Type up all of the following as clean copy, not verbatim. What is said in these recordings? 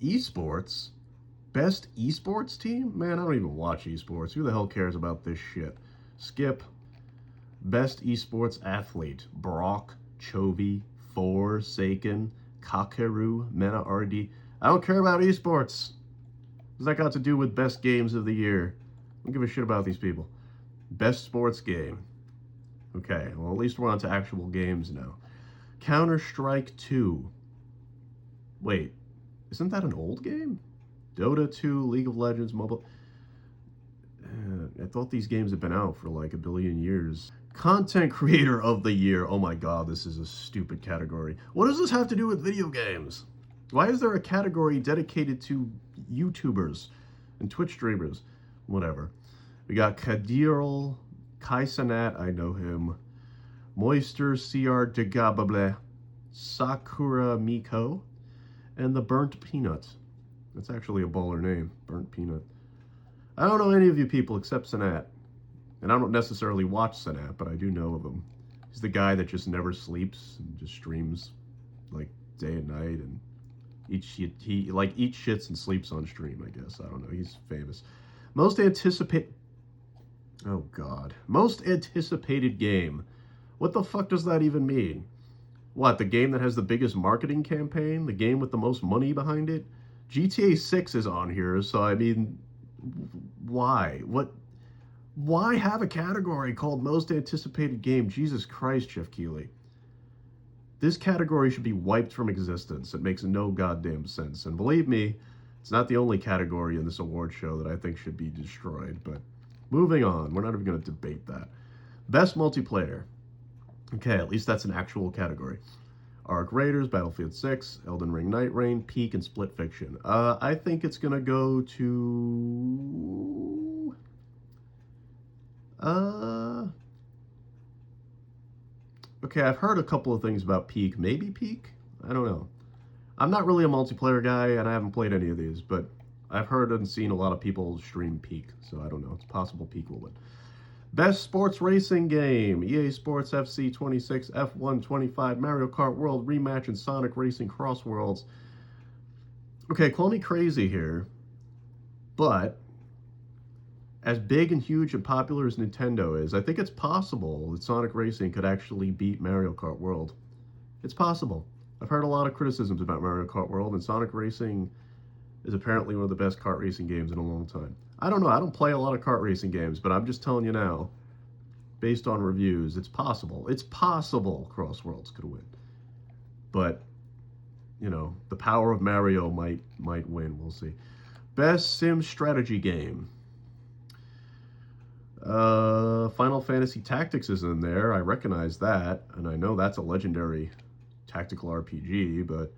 Esports? Best esports team? Man, I don't even watch esports. Who the hell cares about this shit? Skip. Best esports athlete. Brock, Chovy, Forsaken, Kakeru, Mena RD. I don't care about esports. What's that got to do with best games of the year? I don't give a shit about these people. Best sports game. Okay, well, at least we're on to actual games now. Counter-Strike 2. Wait, isn't that an old game? Dota 2, League of Legends, mobile. I thought these games had been out for like a billion years. Content Creator of the Year. Oh my god, this is a stupid category. What does this have to do with video games? Why is there a category dedicated to YouTubers and Twitch streamers? Whatever. We got Kadiril Kaisanat, I know him. Moister CR Degabable, Sakura Miko, and the Burnt Peanut. That's actually a baller name, Burnt Peanut. I don't know any of you people except Sanat. And I don't necessarily watch Sanat, but I do know of him. He's the guy that just never sleeps and just streams like day and night, and eats shits and sleeps on stream, I guess. I don't know. He's famous. Most anticipated game. What the fuck does that even mean? What, the game that has the biggest marketing campaign? The game with the most money behind it? GTA 6 is on here, so I mean, why? Why have a category called most anticipated game? Jesus Christ, Jeff Keighley. This category should be wiped from existence. It makes no goddamn sense. And believe me, it's not the only category in this award show that I think should be destroyed. But moving on, we're not even going to debate that. Best multiplayer. Okay, at least that's an actual category. Arc Raiders, Battlefield 6, Elden Ring Night Rain, Peak, and Split Fiction. I think it's going to go to... Okay, I've heard a couple of things about Peak. Maybe Peak? I don't know. I'm not really a multiplayer guy, and I haven't played any of these, but I've heard and seen a lot of people stream Peak, so I don't know. It's possible Peak will win. Best sports racing game. EA Sports FC 26, F1 25, Mario Kart World Rematch, and Sonic Racing Cross Worlds. Okay, call me crazy here, but as big and huge and popular as Nintendo is, I think it's possible that Sonic Racing could actually beat Mario Kart World. It's possible. I've heard a lot of criticisms about Mario Kart World, and Sonic Racing is apparently one of the best kart racing games in a long time. I don't know. I don't play a lot of kart racing games, but I'm just telling you now, based on reviews, it's possible. It's possible Cross Worlds could win. But, you know, the power of Mario might win. We'll see. Best Sim strategy game. Final Fantasy Tactics is in there. I recognize that, and I know that's a legendary tactical RPG, but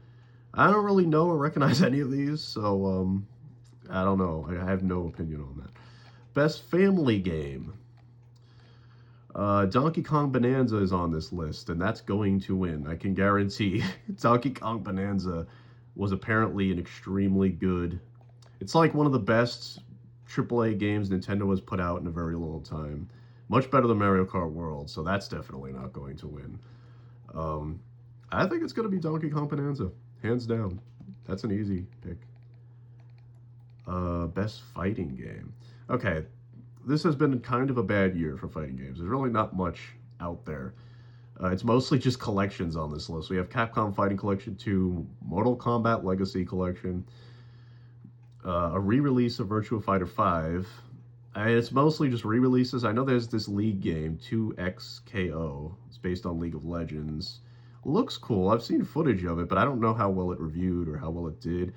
I don't really know or recognize any of these, so I don't know. I have no opinion on that. Best family game. Donkey Kong Bonanza is on this list, and that's going to win. I can guarantee. Donkey Kong Bonanza was apparently an extremely good... It's like one of the best AAA games Nintendo has put out in a very long time. Much better than Mario Kart World, so that's definitely not going to win. I think it's going to be Donkey Kong Bonanza. Hands down. That's an easy pick. Best fighting game. Okay, this has been kind of a bad year for fighting games. There's really not much out there. It's mostly just collections on this list. We have Capcom Fighting Collection 2, Mortal Kombat Legacy Collection, a re-release of Virtua Fighter 5. And it's mostly just re-releases. I know there's this League game, 2XKO. It's based on League of Legends. Looks cool. I've seen footage of it, but I don't know how well it reviewed or how well it did.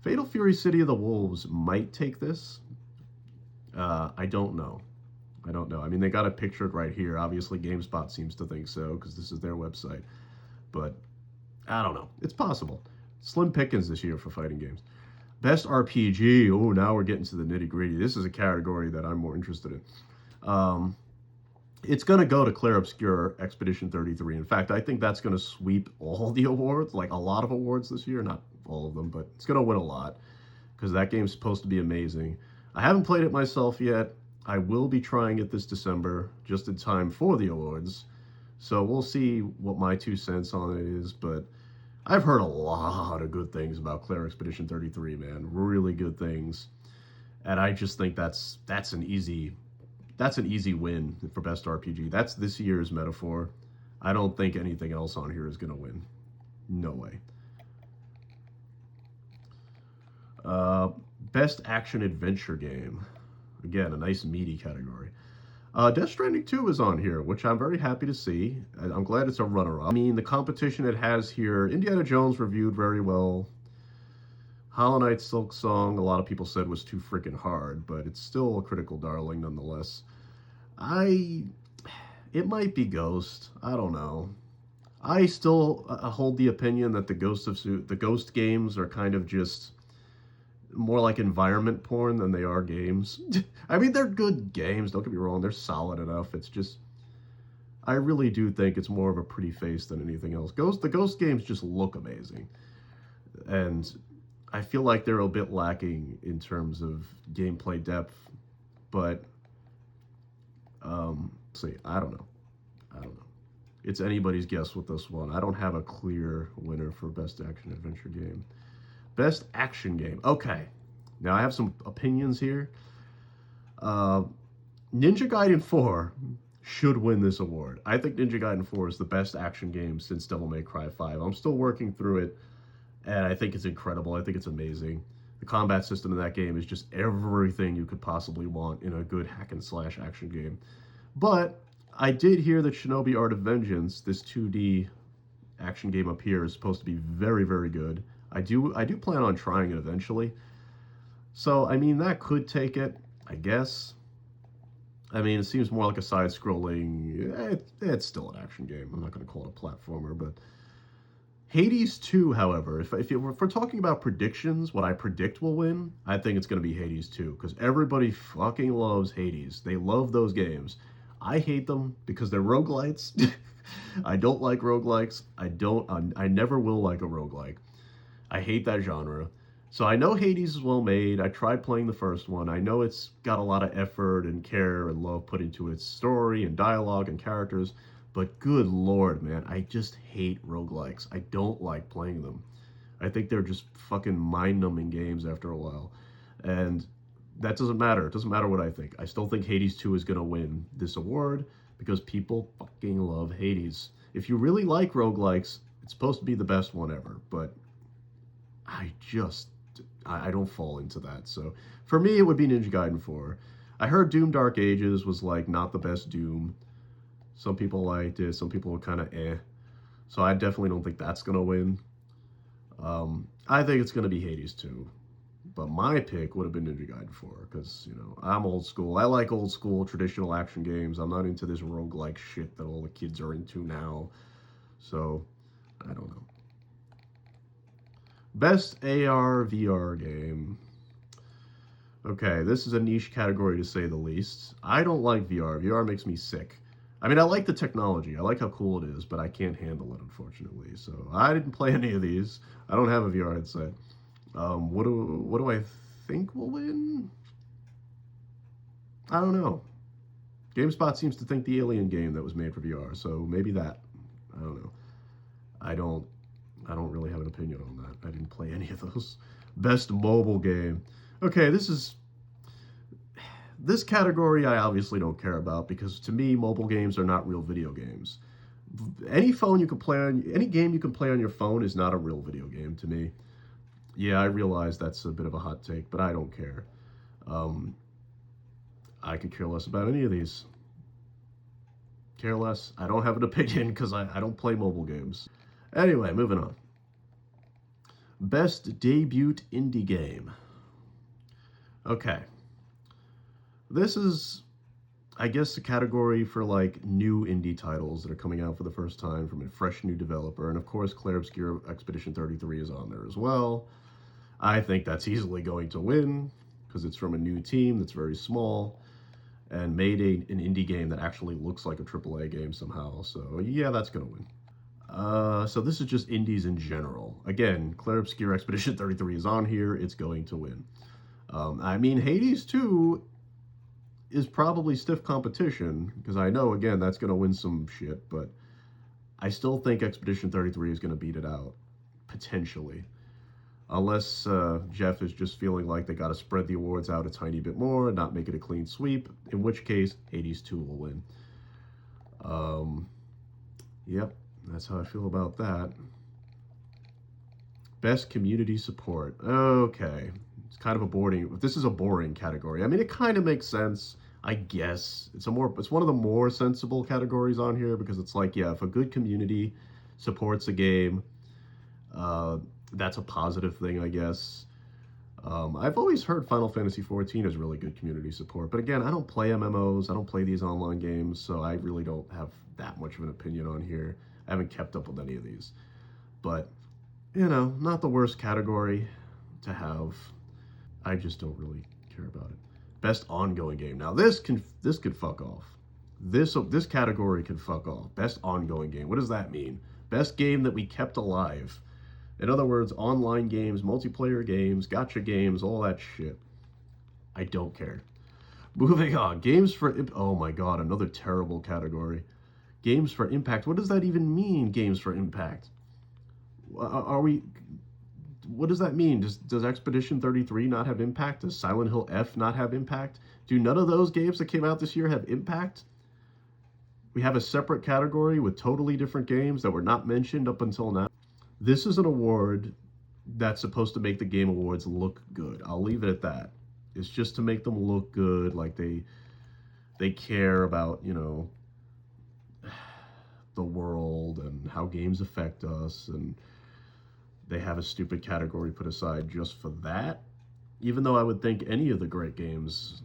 Fatal Fury City of the Wolves might take this. I don't know. I mean, they got it pictured right here. Obviously, GameSpot seems to think so, because this is their website. But, I don't know. It's possible. Slim pickings this year for fighting games. Best RPG. Oh, now we're getting to the nitty-gritty. This is a category that I'm more interested in. It's going to go to Clair Obscur Expedition 33. In fact, I think that's going to sweep all the awards, like a lot of awards this year. Not all of them, but it's going to win a lot, because that game's supposed to be amazing. I haven't played it myself yet. I will be trying it this December, just in time for the awards. So we'll see what my 2 cents on it is, but I've heard a lot of good things about Claire Expedition 33, man. Really good things. And I just think that's an easy win for best RPG. That's this year's metaphor. I don't think anything else on here is going to win. No way. Uh, Best action adventure game. Again, a nice meaty category. Death Stranding 2 is on here, which I'm very happy to see. I'm glad it's a runner-up. I mean, the competition it has here, Indiana Jones reviewed very well. Hollow Knight Silk Song, a lot of people said was too freaking hard, but it's still a critical darling nonetheless. I, it might be Ghost. I don't know. I still hold the opinion that the Ghost games are kind of just more like environment porn than they are games. I mean, they're good games. Don't get me wrong; they're solid enough. It's just, I really do think it's more of a pretty face than anything else. The Ghost games just look amazing, and I feel like they're a bit lacking in terms of gameplay depth. But see, I don't know. I don't know. It's anybody's guess with this one. I don't have a clear winner for best action adventure game. Best action game. Okay. Now I have some opinions here. Uh, Ninja Gaiden 4 should win this award. I think Ninja Gaiden 4 is the best action game since Devil May Cry 5. I'm still working through it, and I think it's incredible. I think it's amazing. The combat system in that game is just everything you could possibly want in a good hack and slash action game. But I did hear that Shinobi Art of Vengeance, this 2D action game up here, is supposed to be very, very good. I do plan on trying it eventually. So, I mean, that could take it, I guess. I mean, it seems more like a side-scrolling... it's still an action game. I'm not going to call it a platformer, but... Hades 2, however, if we're talking about predictions, what I predict will win, I think it's going to be Hades 2, because everybody fucking loves Hades. They love those games. I hate them because they're roguelites. I don't like roguelikes. I never will like a roguelike. I hate that genre. So I know Hades is well made. I tried playing the first one. I know it's got a lot of effort and care and love put into its story and dialogue and characters. But good lord, man, I just hate roguelikes. I don't like playing them. I think they're just fucking mind-numbing games after a while. And that doesn't matter. It doesn't matter what I think. I still think Hades 2 is going to win this award because people fucking love Hades. If you really like roguelikes, it's supposed to be the best one ever. But I don't fall into that. So for me, it would be Ninja Gaiden 4. I heard Doom Dark Ages was like not the best Doom. Some people liked it. Some people were kind of eh. So I definitely don't think that's going to win. I think it's going to be Hades 2. But my pick would have been Ninja Gaiden 4 because, you know, I'm old school. I like old school traditional action games. I'm not into this roguelike shit that all the kids are into now. So, I don't know. Best AR VR game. Okay, this is a niche category to say the least. I don't like VR. VR makes me sick. I mean, I like the technology. I like how cool it is, but I can't handle it, unfortunately. So I didn't play any of these. I don't have a VR headset. What do I think will win? I don't know. GameSpot seems to think the Alien game that was made for VR, so maybe that. I don't know. I don't really have an opinion on that. I didn't play any of those. Best mobile game. Okay, this category I obviously don't care about because to me mobile games are not real video games. Any game you can play on your phone is not a real video game to me. Yeah, I realize that's a bit of a hot take, but I don't care. I could care less about any of these. Care less. I don't have an opinion because I don't play mobile games. Anyway, moving on. Best debut indie game. Okay. This is, I guess, a category for like new indie titles that are coming out for the first time from a fresh new developer. And of course, Claire Obscure Expedition 33 is on there as well. I think that's easily going to win because it's from a new team that's very small and made an indie game that actually looks like a AAA game somehow. So yeah, that's going to win. So this is just indies in general. Again, Claire Obscure Expedition 33 is on here. It's going to win. I mean, Hades 2 is probably stiff competition because I know, again, that's going to win some shit, but I still think Expedition 33 is going to beat it out. potentially. Unless Jeff is just feeling like they got to spread the awards out a tiny bit more and not make it a clean sweep, in which case Hades 2 will win. Yep, that's how I feel about that. Best community support. Okay, it's kind of a boring. This is a boring category. I mean, it kind of makes sense, I guess. It's one of the more sensible categories on here because it's like, yeah, if a good community supports a game, that's a positive thing, I guess. I've always heard Final Fantasy XIV has really good community support, but again, I don't play MMOs, I don't play these online games, so I really don't have that much of an opinion on here. I haven't kept up with any of these, but not the worst category to have. I just don't really care about it. Best ongoing game. Now this could fuck off. This category can fuck off. Best ongoing game. What does that mean? Best game that we kept alive. In other words, online games, multiplayer games, gacha games, all that shit. I don't care. Moving on. Games for... Oh my god, another terrible category. Games for impact. What does that even mean, games for impact? Are we... What does that mean? Does Expedition 33 not have impact? Does Silent Hill F not have impact? Do none of those games that came out this year have impact? We have a separate category with totally different games that were not mentioned up until now. This is an award that's supposed to make the Game Awards look good. I'll leave it at that. It's just to make them look good, like they care about, the world and how games affect us, and they have a stupid category put aside just for that. Even though I would think any of the great games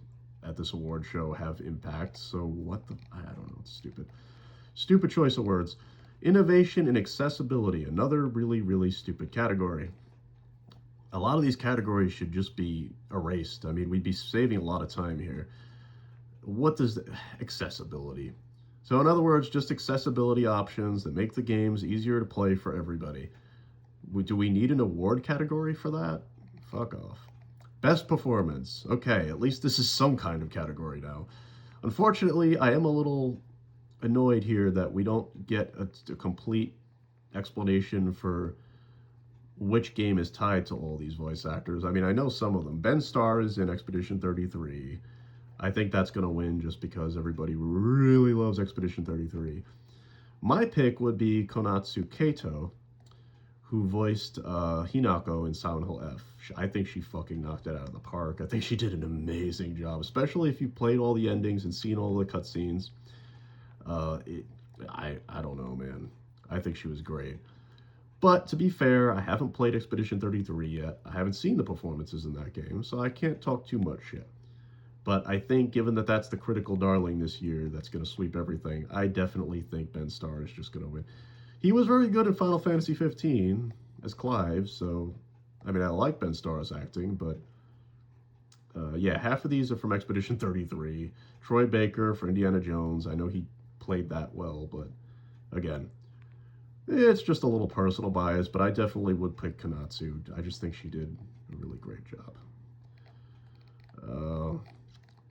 at this award show have impact, so what the... I don't know, it's stupid. Stupid choice of words. Innovation and accessibility, another really, really stupid category. A lot of these categories should just be erased. I mean, we'd be saving a lot of time here. What does accessibility? So in other words, just accessibility options that make the games easier to play for everybody. Do we need an award category for that? Fuck off. Best performance. Okay, at least this is some kind of category now. Unfortunately, I am a little annoyed here that we don't get a complete explanation for which game is tied to all these voice actors. I mean, I know some of them. Ben Starr is in Expedition 33. I think that's going to win just because everybody really loves Expedition 33. My pick would be Konatsu Kato, who voiced Hinako in Silent Hill F. I think she fucking knocked it out of the park. I think she did an amazing job, especially if you played all the endings and seen all the cutscenes. I don't know, man. I think she was great. But to be fair, I haven't played Expedition 33 yet. I haven't seen the performances in that game, so I can't talk too much yet. But I think, given that that's the critical darling this year that's going to sweep everything, I definitely think Ben Starr is just going to win. He was very good in Final Fantasy 15 as Clive, so, I mean, I like Ben Starr's acting, but, yeah, half of these are from Expedition 33. Troy Baker for Indiana Jones, I know he played that well, but, again, it's just a little personal bias, but I definitely would pick Konatsu. I just think she did a really great job.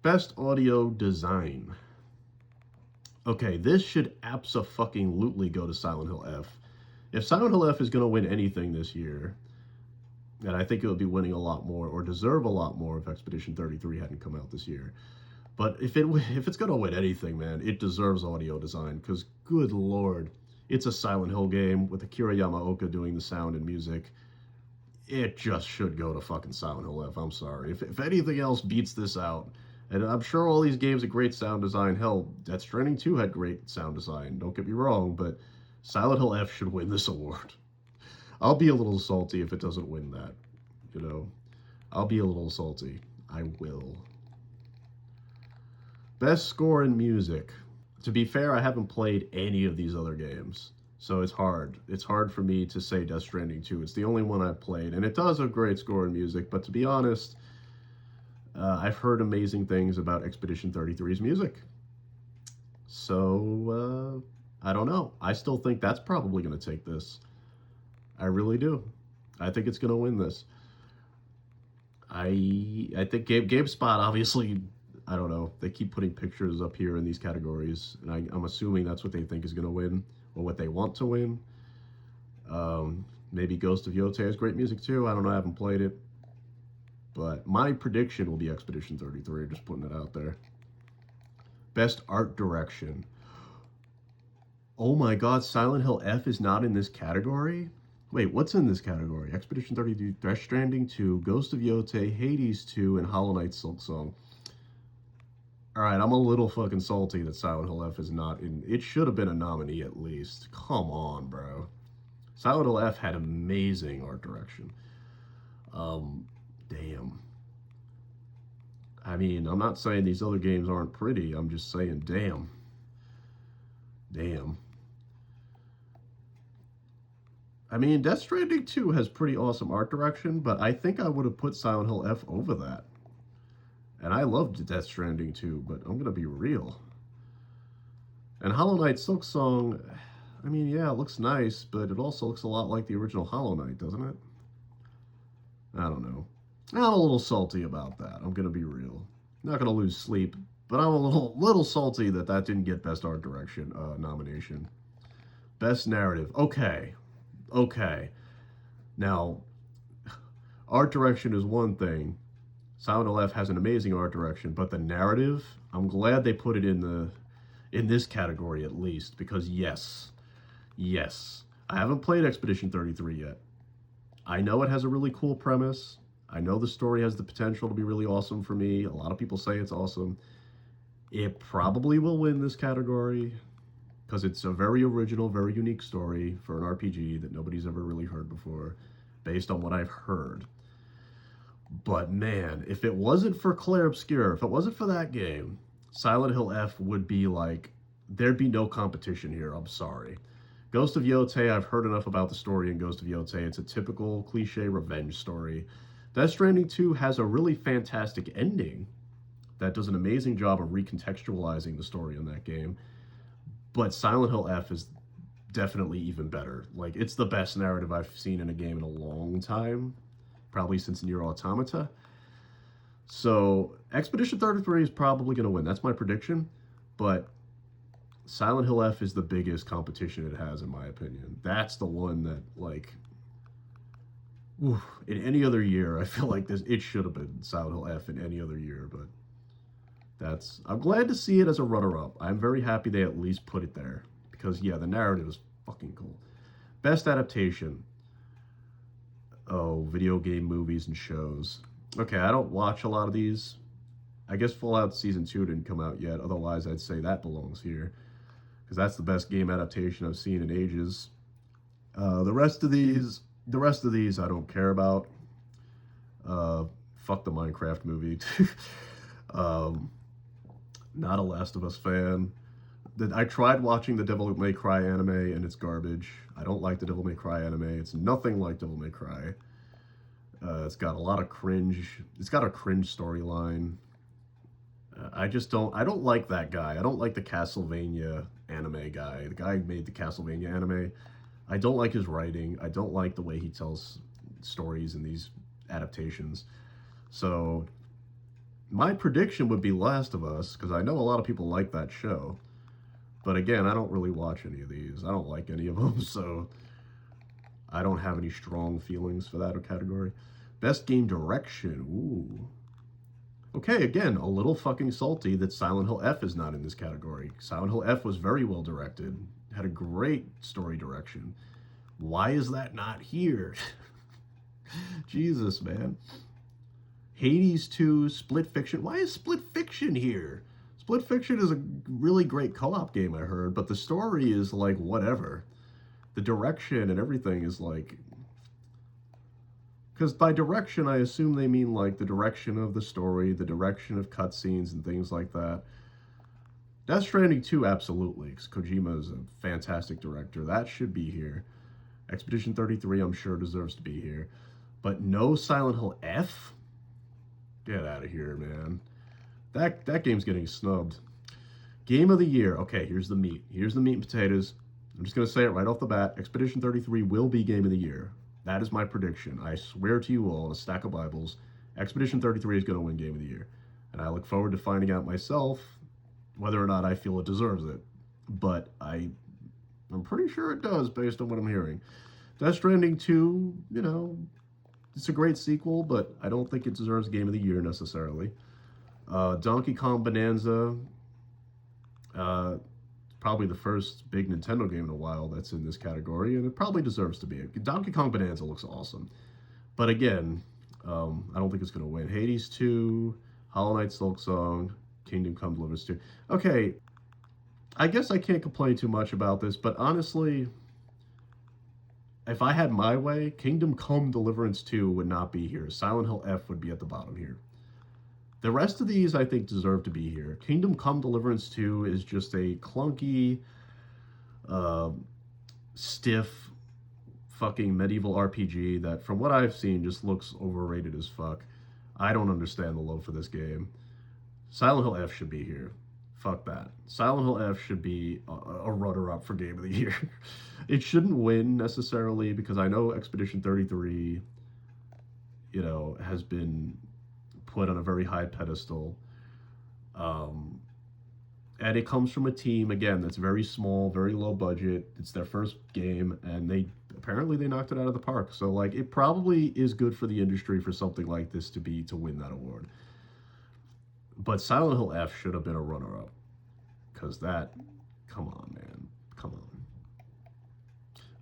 Best audio design. Okay, this should abso-fucking-lutely go to Silent Hill F. If Silent Hill F is going to win anything this year, and I think it would be winning a lot more, or deserve a lot more if Expedition 33 hadn't come out this year. But if it's going to win anything, man, it deserves audio design, because good lord, it's a Silent Hill game with Akira Yamaoka doing the sound and music. It just should go to fucking Silent Hill F. I'm sorry. If anything else beats this out, and I'm sure all these games have great sound design. Hell, Death Stranding 2 had great sound design. Don't get me wrong, but Silent Hill F should win this award. I'll be a little salty if it doesn't win that. I'll be a little salty. I will. Best score in music. To be fair, I haven't played any of these other games, so it's hard. It's hard for me to say Death Stranding 2. It's the only one I've played, and it does have great score in music, but to be honest, I've heard amazing things about Expedition 33's music. So, I don't know. I still think that's probably going to take this. I really do. I think it's going to win this. I think GameSpot, obviously, I don't know. They keep putting pictures up here in these categories, and I'm assuming that's what they think is going to win, or what they want to win. Maybe Ghost of Yotei has great music too. I don't know. I haven't played it. But my prediction will be Expedition 33. Just putting it out there. Best art direction. Oh my god, Silent Hill F is not in this category? Wait, what's in this category? Expedition 33, Death Stranding 2, Ghost of Yotei, Hades 2, and Hollow Knight Silksong. Alright, I'm a little fucking salty that Silent Hill F is not in. It should have been a nominee at least. Come on, bro. Silent Hill F had amazing art direction. Damn. I mean, I'm not saying these other games aren't pretty. I'm just saying, damn. Damn. I mean, Death Stranding 2 has pretty awesome art direction, but I think I would have put Silent Hill F over that. And I loved Death Stranding 2, but I'm going to be real. And Hollow Knight Silksong, I mean, yeah, it looks nice, but it also looks a lot like the original Hollow Knight, doesn't it? I don't know. I'm a little salty about that. I'm going to be real. Not going to lose sleep, but I'm a little salty that that didn't get Best Art Direction nomination. Best Narrative. Okay. Now, art direction is one thing. Silent Hill F has an amazing art direction, but the narrative, I'm glad they put it in this category at least, because yes, I haven't played Expedition 33 yet. I know it has a really cool premise. I know the story has the potential to be really awesome for me. A lot of people say it's awesome. It probably will win this category because it's a very original, very unique story for an RPG that nobody's ever really heard before, based on what I've heard. But man, if it wasn't for Clair Obscur, if it wasn't for that game, Silent Hill F would be like, there'd be no competition here. I'm sorry. Ghost of Yotei, I've heard enough about the story in Ghost of Yotei. It's a typical cliche revenge story. Death Stranding 2 has a really fantastic ending that does an amazing job of recontextualizing the story in that game. But Silent Hill F is definitely even better. Like, it's the best narrative I've seen in a game in a long time. Probably since Nier Automata. So, Expedition 33 is probably going to win. That's my prediction. But Silent Hill F is the biggest competition it has, in my opinion. That's the one that, like, oof, in any other year, I feel like it should have been Silent Hill F in any other year, but I'm glad to see it as a runner-up. I'm very happy they at least put it there, because, yeah, the narrative is fucking cool. Best adaptation. Oh, video game movies and shows. Okay, I don't watch a lot of these. I guess Fallout Season 2 didn't come out yet, otherwise I'd say that belongs here, because that's the best game adaptation I've seen in ages. The rest of these I don't care about. Fuck the Minecraft movie. Not a Last of Us fan. I tried watching the Devil May Cry anime and it's garbage. I don't like the Devil May Cry anime. It's nothing like Devil May Cry. It's got a lot of cringe. It's got a cringe storyline. I don't like that guy. I don't like the Castlevania anime guy. The guy who made the Castlevania anime. I don't like his writing. I don't like the way he tells stories in these adaptations. So my prediction would be Last of Us, because I know a lot of people like that show. But again, I don't really watch any of these. I don't like any of them, so I don't have any strong feelings for that category. Best game direction. Ooh. Okay, again, a little fucking salty that Silent Hill F is not in this category. Silent Hill F was very well directed. Had a great story direction. Why is that not here? Jesus, man. Hades 2, Split Fiction. Why is Split Fiction here? Split Fiction is a really great co-op game, I heard, but the story is like whatever. The direction and everything is like... Because by direction, I assume they mean like the direction of the story, the direction of cutscenes and things like that. Death Stranding 2, absolutely, because Kojima is a fantastic director. That should be here. Expedition 33, I'm sure, deserves to be here. But no Silent Hill F? Get out of here, man. That game's getting snubbed. Game of the year. Okay, here's the meat. Here's the meat and potatoes. I'm just going to say it right off the bat. Expedition 33 will be Game of the Year. That is my prediction. I swear to you all, on a stack of Bibles, Expedition 33 is going to win Game of the Year. And I look forward to finding out myself whether or not I feel it deserves it. But I'm pretty sure it does, based on what I'm hearing. Death Stranding 2, you know, it's a great sequel, but I don't think it deserves Game of the Year necessarily. Donkey Kong Bonanza, uh, probably the first big Nintendo game in a while that's in this category, and it probably deserves to be. Donkey Kong Bonanza looks awesome. But again, I don't think it's going to win. Hades 2, Hollow Knight Silksong, Kingdom Come Deliverance 2. Okay, I guess I can't complain too much about this, but honestly, if I had my way, Kingdom Come Deliverance 2 would not be here. Silent Hill F would be at the bottom here. The rest of these, I think, deserve to be here. Kingdom Come Deliverance 2 is just a clunky, uh, stiff, fucking medieval RPG that, from what I've seen, just looks overrated as fuck. I don't understand the love for this game. Silent Hill F should be here. Fuck that. Silent Hill F should be a runner-up for Game of the Year. It shouldn't win necessarily because I know Expedition 33, you know, has been put on a very high pedestal. And it comes from a team, again, that's very small, very low budget. It's their first game, and apparently they knocked it out of the park. So, like, it probably is good for the industry for something like this to win that award. But Silent Hill F should have been a runner-up. Because that, come on, man. Come on.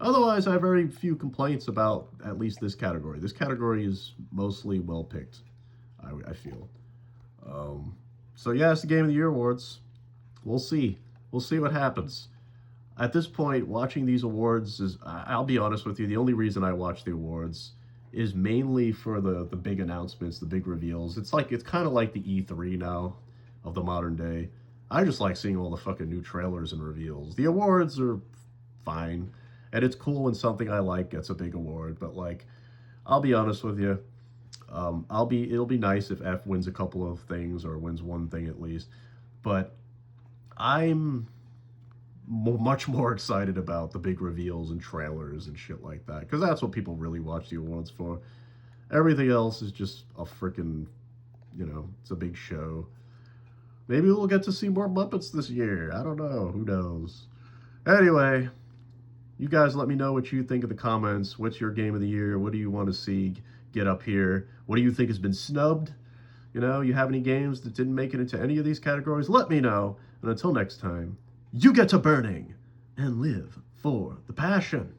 Otherwise, I have very few complaints about at least this category. This category is mostly well-picked, I feel. So yeah, it's the Game of the Year awards. We'll see. We'll see what happens. At this point, watching these awards I'll be honest with you, the only reason I watch the awards is mainly for the big announcements, the big reveals. It's kind of like the E3 now of the modern day. I just like seeing all the fucking new trailers and reveals. The awards are fine, and it's cool when something I like gets a big award, but like, I'll be honest with you, it'll be nice if F wins a couple of things or wins one thing at least, but I'm much more excited about the big reveals and trailers and shit like that, because that's what people really watch the awards for. Everything else is just a freaking, you know, it's a big show. Maybe we'll get to see more Muppets this year. I don't know. Who knows? Anyway, you guys let me know what you think in the comments. What's your game of the year? What do you want to see get up here? What do you think has been snubbed? You know, you have any games that didn't make it into any of these categories? Let me know. And until next time, you get to burning and live for the passion.